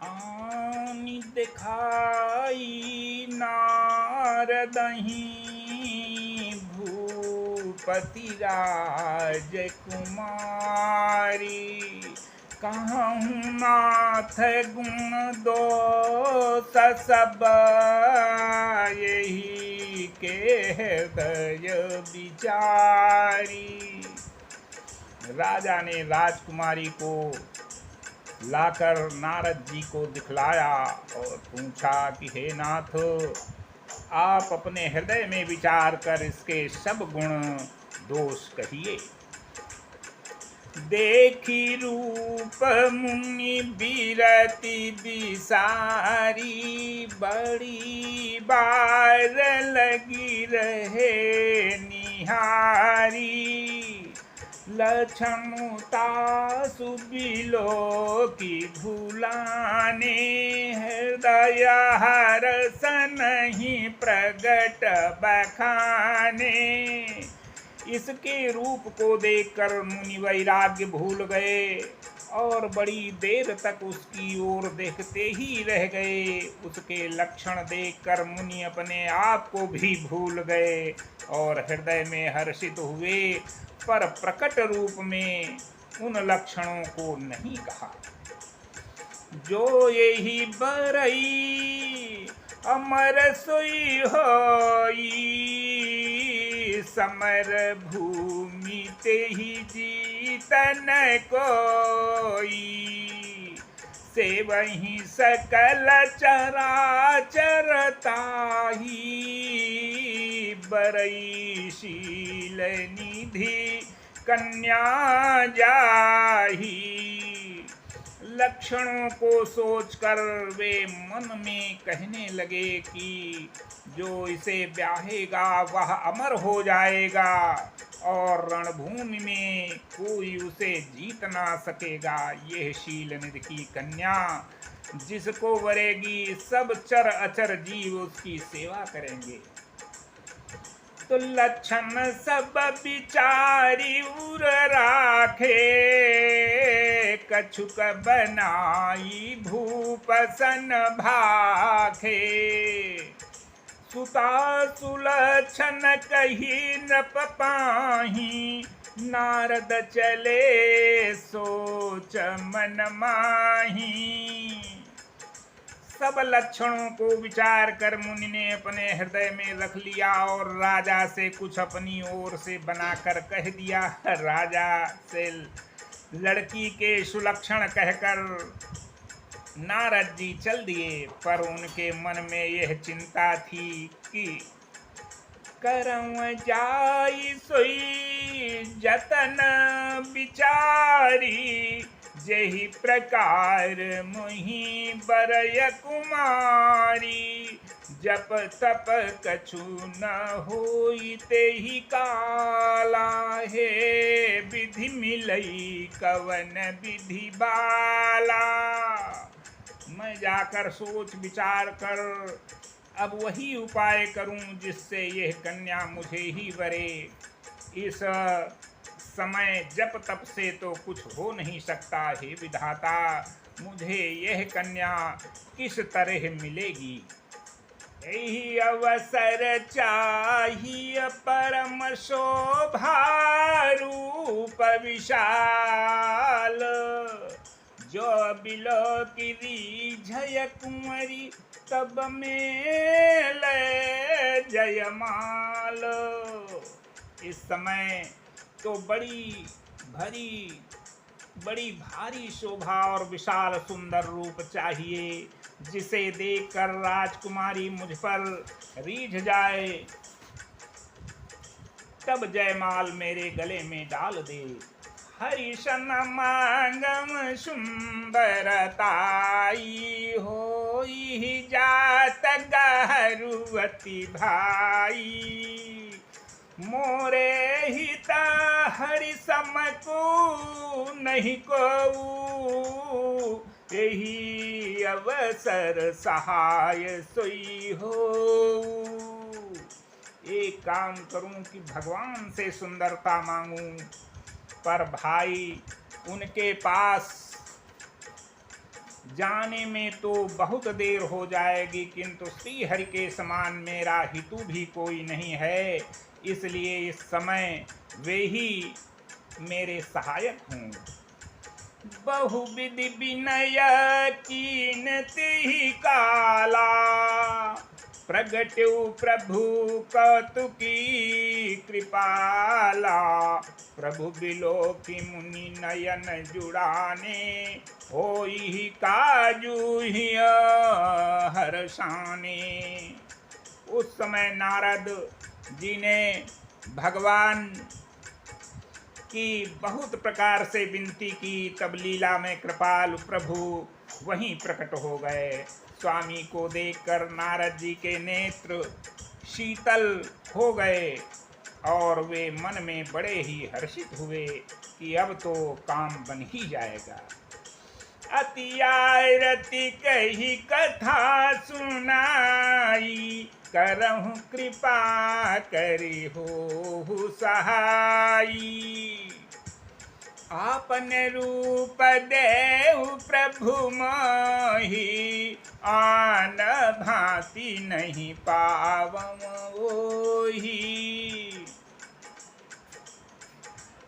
आनि दिखाई नारदहि भूपति राजकुमारी। कहूँ नाथ गुण दोष सब यही के हृदय विचारी। राजा ने राजकुमारी को लाकर नारद जी को दिखलाया और पूछा कि हे नाथ, आप अपने हृदय में विचार कर इसके सब गुण दोष कहिए। देखी रूप मुनि बिरति बिसारी, बड़ी बार लगी रहे निहारी। लक्षणता सुबिलो की भूलाने, हृदय हरस नहीं प्रगट बखाने। इसके रूप को देखकर मुनि वैराग्य भूल गए और बड़ी देर तक उसकी ओर देखते ही रह गए। उसके लक्षण देखकर मुनि अपने आप को भी भूल गए और हृदय में हर्षित हुए, पर प्रकट रूप में उन लक्षणों को नहीं कहा। जो यही बरई अमर सोई होई, समर भूमि ते ही जीतन कोई। से वही सकल चराचर ताही, बरई शील निधि कन्या जाही। लक्षणों को सोचकर वे मन में कहने लगे कि जो इसे ब्याहेगा वह अमर हो जाएगा और रणभूमि में कोई उसे जीत ना सकेगा। यह शील निधि की कन्या जिसको वरेगी सब चर अचर जीव उसकी सेवा करेंगे। तो लक्षण सब विचारी उर राखे, कछुक बनाई भूपसन भाखे। सुता सुलक्षण कही नृप पाही, नारद चले सोच मन माही। सब लक्षणों को विचार कर मुनि ने अपने हृदय में रख लिया और राजा से कुछ अपनी ओर से बनाकर कह दिया। राजा से लड़की के सुलक्षण कहकर नारद जी चल दिए, पर उनके मन में यह चिंता थी कि करऊं जाई सोई जतन विचारी। जही प्रकार मोहि बरय कुमारी, जप तप कछु न होई तेहि काला। हे विधि मिलई कवन विधि बाला। मैं जाकर सोच विचार कर अब वही उपाय करूं जिससे यह कन्या मुझे ही वरे। इस समय जप तप से तो कुछ हो नहीं सकता। हे विधाता, मुझे यह कन्या किस तरह मिलेगी? यही अवसर चाहिए परम शोभा रूप विशाल। जो बिलो की रीझय कुंवरी तब मेल जयमाल। इस समय तो बड़ी भारी शोभा और विशाल सुंदर रूप चाहिए, जिसे देखकर राजकुमारी मुझ पर रीझ जाए, तब जयमाल मेरे गले में डाल दे। हरिशन मांगम सुंदरताई, होई जात गहरुवती भाई। मोरे हित हरि समको नहीं को, यही अवसर सहाय सोई हो। एक काम करूं कि भगवान से सुंदरता मांगूं, पर भाई उनके पास जाने में तो बहुत देर हो जाएगी, किंतु श्री हरि के समान मेरा हितु भी कोई नहीं है, इसलिए इस समय वे ही मेरे सहायक हूँ। बहुविधि विनय कीनति काला, प्रगट्यु प्रभु कौतुकी कृपाला। प्रभु बिलोकी मुनि नयन जुड़ाने, होई काजू हिय हर्षाने। उस समय नारद जी ने भगवान की बहुत प्रकार से विनती की, तब लीला में कृपालु प्रभु वहीं प्रकट हो गए। स्वामी को देखकर नारद जी के नेत्र शीतल हो गए और वे मन में बड़े ही हर्षित हुए कि अब तो काम बन ही जाएगा। अति आरती कही कथा सुनाई, करहु कृपा करी हो सहाई। आपन रूप देहु प्रभु मोहि, आन भांति नहीं पावम ओहि।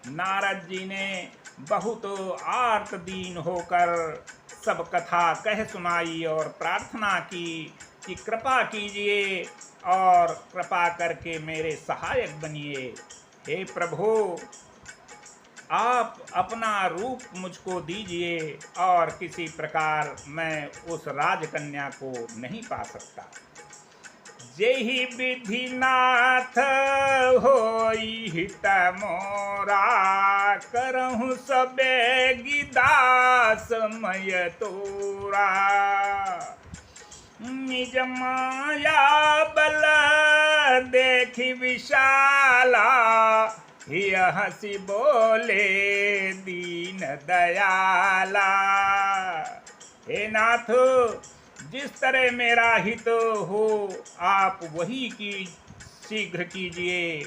नारद जी ने बहुत आर्त दीन होकर सब कथा कह सुनाई और प्रार्थना की कि कृपा कीजिए और कृपा करके मेरे सहायक बनिए। हे प्रभु, आप अपना रूप मुझको दीजिए और किसी प्रकार मैं उस राजकन्या को नहीं पा सकता। जेहि विधि नाथ होई हित मोरा, करहु सबे गिदास मय तोरा। निज माया बल देखि विशाला, हिय हंसी बोले दीन दयाला। हे नाथ, जिस तरह मेरा हित हो आप वही की शीघ्र कीजिए।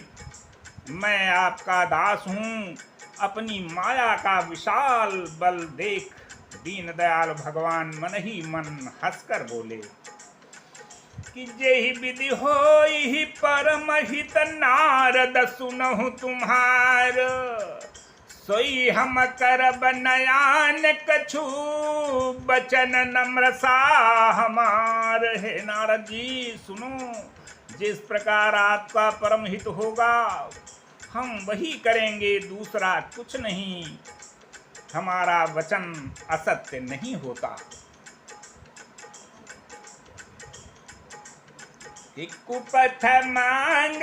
मैं आपका दास हूँ। अपनी माया का विशाल बल देख दीन दयाल भगवान मन ही मन हंसकर बोले कि जेहि विधि होई परम हित नारद सुनहु तुम्हार। सोई हम करब नयान कछु, बचन नम्र सा हमार। हे नारद जी सुनो, जिस प्रकार आपका परम हित होगा हम वही करेंगे, दूसरा कुछ नहीं। हमारा वचन असत्य नहीं होता। कुपथ मांग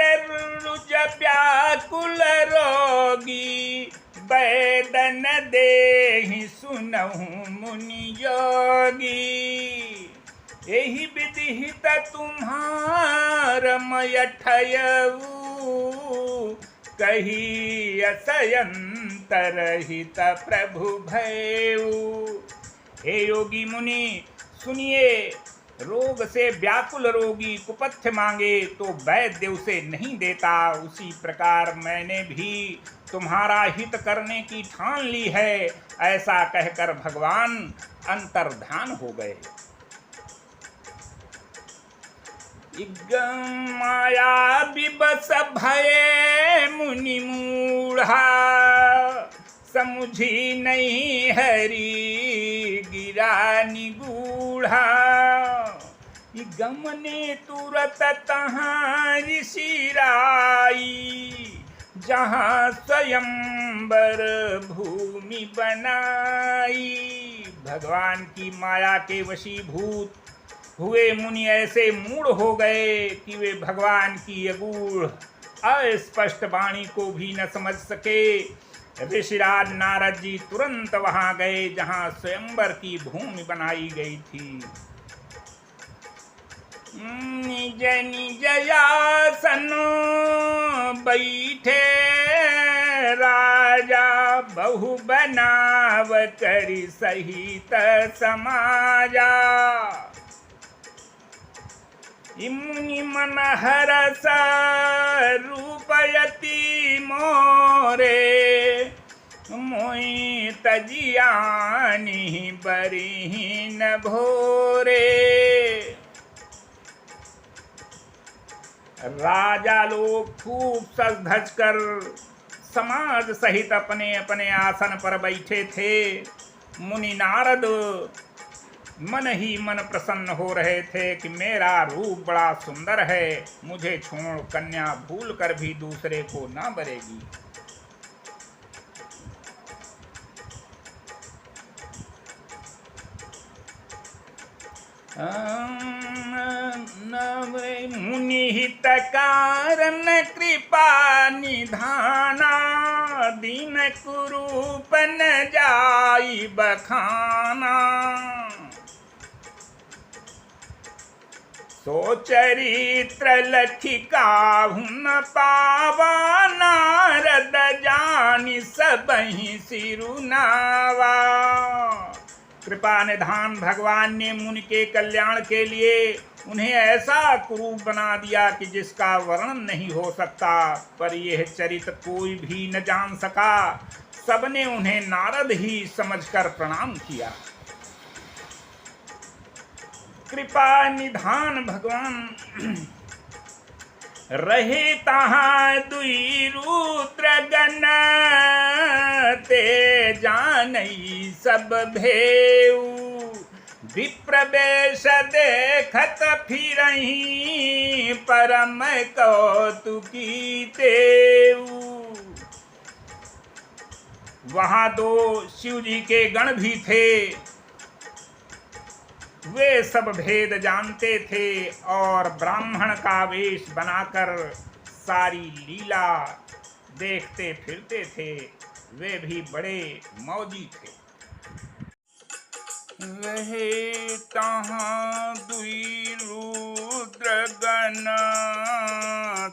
रुज व्याकुल रोगी, बैदन देहि सुनहु मुनि योगी। एहि विधिहित तुम्हार मय ठयऊ, कही असयंतर हित प्रभु भयऊ। हे योगी मुनि सुनिए, रोग से व्याकुल रोगी कुपथ्य मांगे तो वैद्य उसे नहीं देता, उसी प्रकार मैंने भी तुम्हारा हित करने की ठान ली है। ऐसा कहकर भगवान अंतर्धान हो गए। माया विबस भये मुनि मूढ़ा, समुझी नहीं हरि गिरा निगूढ़ा। गमने तुरत तहाँ ऋषि राई, जहाँ स्वयंवर भूमि बनाई। भगवान की माया के वशीभूत हुए मुनि ऐसे मूढ़ हो गए कि वे भगवान की अगूढ़ अस्पष्ट वाणी को भी न समझ सके। ऋषिराज नारद जी तुरंत वहां गए जहां स्वयंवर की भूमि बनाई गई थी। निज निज आसन बैठे राजा, बहु बनाव करि सहित समाजा। मुनि मन हरस रूपयति मोरे, मोई तजियानी बरी न भोरे। राजा लोग खूब सज धज कर समाज सहित अपने अपने आसन पर बैठे थे। मुनि नारद मन ही मन प्रसन्न हो रहे थे कि मेरा रूप बड़ा सुंदर है, मुझे छोड़ कन्या भूल कर भी दूसरे को न बरेगी। मुनि हित कारण कृपा निधाना, दीन कुरूप न जाई बखाना। सो चरित्र लखिका न पावा, नारद जानि सबहि सिरुनावा। कृपा निधान भगवान ने मुनि के कल्याण के लिए उन्हें ऐसा कुरूप बना दिया कि जिसका वर्णन नहीं हो सकता, पर यह चरित्र कोई भी न जान सका। सबने उन्हें नारद ही समझकर प्रणाम किया। कृपा निधान भगवान रहे तहाँ दुई रुद्र गण, ते जानई सब भेऊ। विप्र वेश देखत फिरहीं, परम कौतुकी तेऊ। वहां दो शिव जी के गण भी थे। वे सब भेद जानते थे और ब्राह्मण का वेश बनाकर सारी लीला देखते फिरते थे। वे भी बड़े मौजी थे। रहे तहाँ दुई रुद्र गण,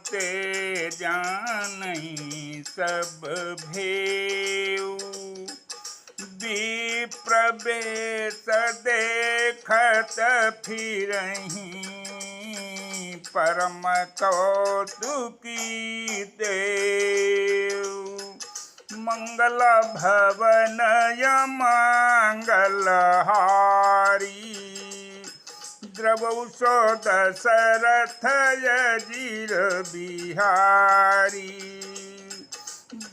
ते जानई सब भेऊ। विप्र वेश देखत फिरहीं, परम कौतुकी तेऊ। मंगल भवन मंगल हारी, द्रवौ दशरथ यजीर बिहारी।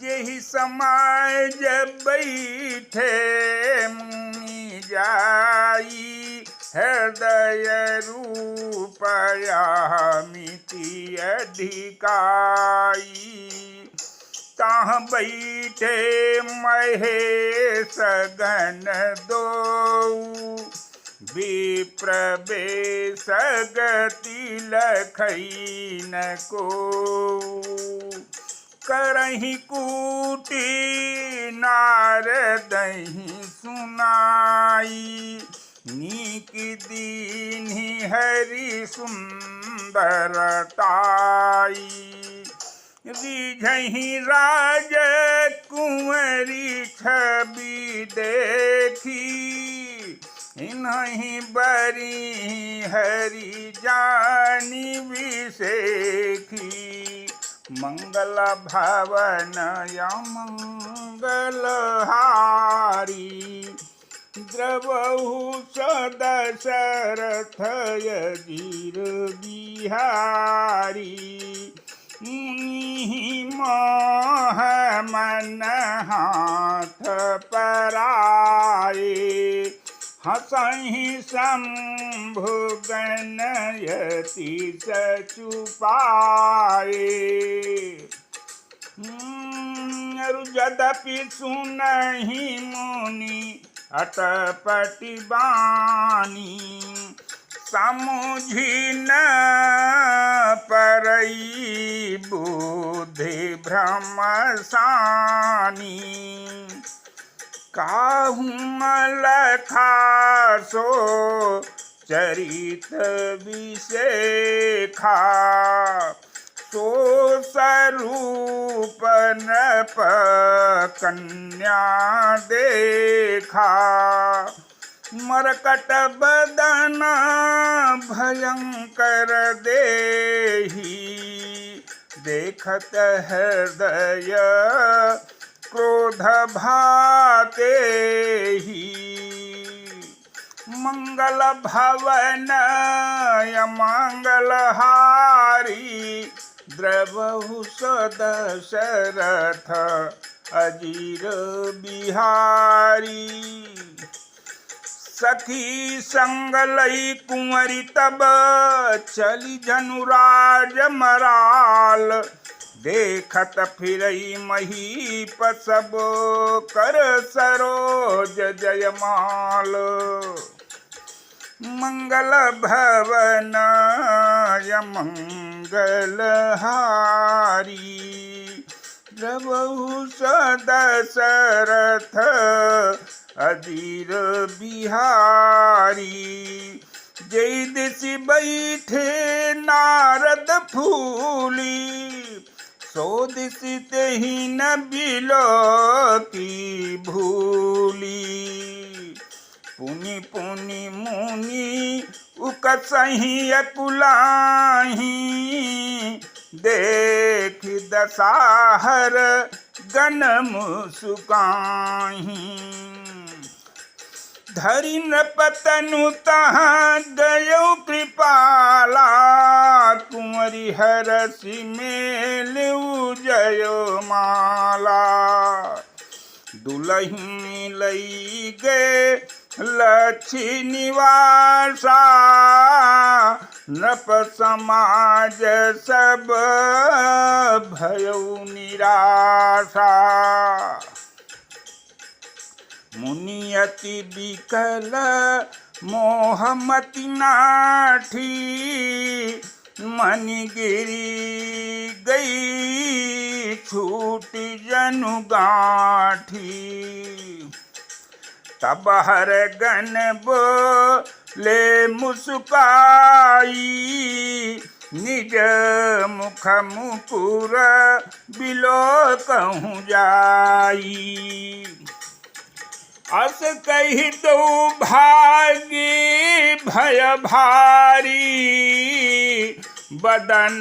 यही समाज बैठे मुनि जाई, हृदय रूपया मिति अधिकाई। ताह बैठे महेश गण दो, विप्र वेश गति लखई न को। करहि कूटी नारदहि सुनाई, नीक दीन्हि हरि सुंदरताई। रिझहि राज कुंवरी छवि देखी, इन्हि बरी हरि जानि विसेखी। मंगल भवन या मंगल हारी, द्रवहु दशरथ यजीर बिहारी। मुनि मोह मन हाथ पराए, हंसहि शंभु गणयति सचुपाए। यद्यपि सुनहि मुनि अटपटी बानी, समुझि न परई बुद्धि भ्रम सानी। काहू मलखा सो चरित विशेखा, सो स्वरूप नृप कन्या देखा। मरकट बदन भयंकर देही, देखत हृदय क्रोध भाते ही। मंगल भवन मंगलहारी द्रवहु दशरथ अजीर बिहारी। सखी संग लई कुंवरी तब चली धनुराज मराल। देखत फिरई महीप सब कर सरोज जयमाल। मंगल भवन मंगलहारी द्रवहु दशरथ अजीर बिहारी। जय दिशि बैठे नारद फूली सो दिशि तेहि न बिलो की भूली। पुनि पुनि मुनि उकसहि अकुलाहि देख दसाहर गन मुसुकाहि। धरि नृपतनु तहाँ गयो कृपाला कुंवरी हरसि मेलिउ जयमाला। दुलही लई गे लक्ष्मी निवासा नृप समाज सब भयउ निराशा। मुनि अति विकल मोहमति नाठी मनि गिरी गई छूट जनु गाठी। तब हर गण बोले मुस्काई निज मुख मुकुर बिलो कहूँ जाई। अस कही दो भागी भय भारी बदन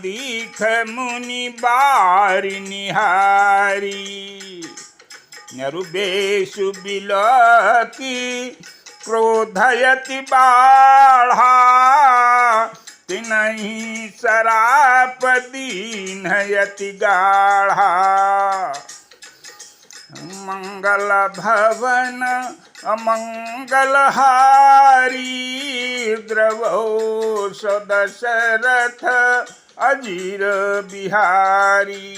दीख मुनि बारी निहारी। नरुबेशु बिलकी क्रोधयति बाढ़ा तिनहि सराप दीनयति गाढ़ा। मंगल भवन अमंगलहारी द्रवहु दशरथ अजीर बिहारी।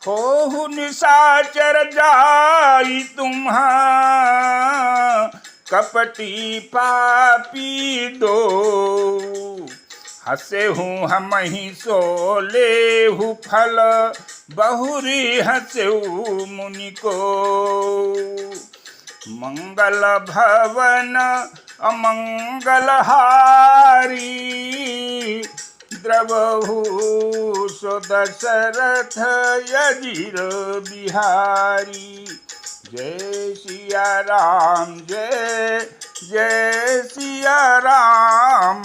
होहु निशाचर जाई तुम्हा कपटी पापी दो। हसे हूँ हम ही सो लेहु फल बहुरी हसेऊ मुनि को। मंगल भवन अमंगलहारी द्रवहु दशरथ अजीर बिहारी। जय सिया राम जय जय सिया राम।